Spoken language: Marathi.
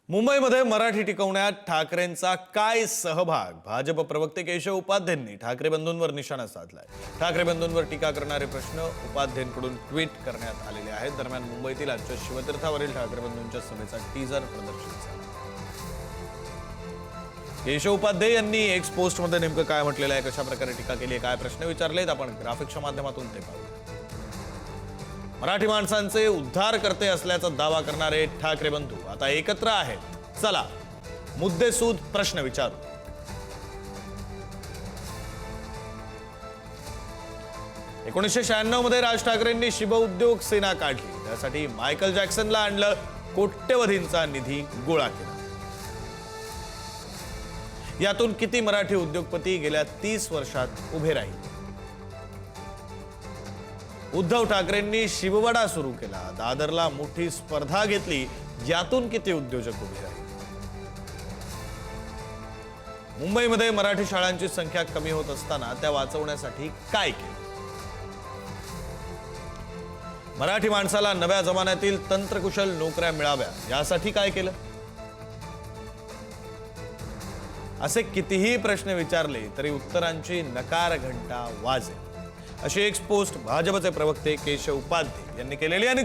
मुंबईमध्ये मराठी टिकवण्यात ठाकरेंचा काय सहभाग? भाजप प्रवक्ते केशव उपाध्यांनी ठाकरे बंधूंवर निशाणा साधलाय। ठाकरे बंधूंवर टीका करणारे प्रश्न उपाध्यांकडून ट्विट करण्यात आलेले आहेत। दरम्यान मुंबईतील आजच्या शिवतीर्थावरील ठाकरे बंधूंच्या सभेचा टीजर प्रदर्शित झाला। केशव उपाध्ये यांनी एक्स पोस्टमध्ये नेमकं काय म्हटलेलं आहे, कशा प्रकारे टीका केली आहे, काय प्रश्न विचारलेत, आपण ग्राफिक्सच्या माध्यमातून ते पाहू। मराठी माणसांचे उद्धार करते असल्याचा दावा करणारे ठाकरे बंधू आता एकत्र आहेत। चला मुद्देसूद प्रश्न विचारू। मध्ये राज ठाकरेंनी शिवउद्योग सेना काढली, त्यासाठी मायकल जॅक्सनला आणलं, कोट्यवधींचा निधी गोळा केला। यातून किती मराठी उद्योगपती गेल्या 30 वर्षात उभे राहिले? उद्धव ठाकरेंनी शिववाडा सुरू केला, दादरला मोठी स्पर्धा घेतली, यातून किती उद्योजक उभे राहिले? मुंबईमध्ये मराठी शाळांची संख्या कमी होत असताना त्या वाचवण्यासाठी काय केलं? मराठी माणसाला नव्या जमान्यातील तंत्रकुशल नोकऱ्या मिळाव्या यासाठी काय केलं? असे कितीही प्रश्न विचारले तरी उत्तरांची नकार घंटा वाजेल, अशी एक पोस्ट भाजपचे प्रवक्ते केशव उपाध्ये यांनी केलेली आणि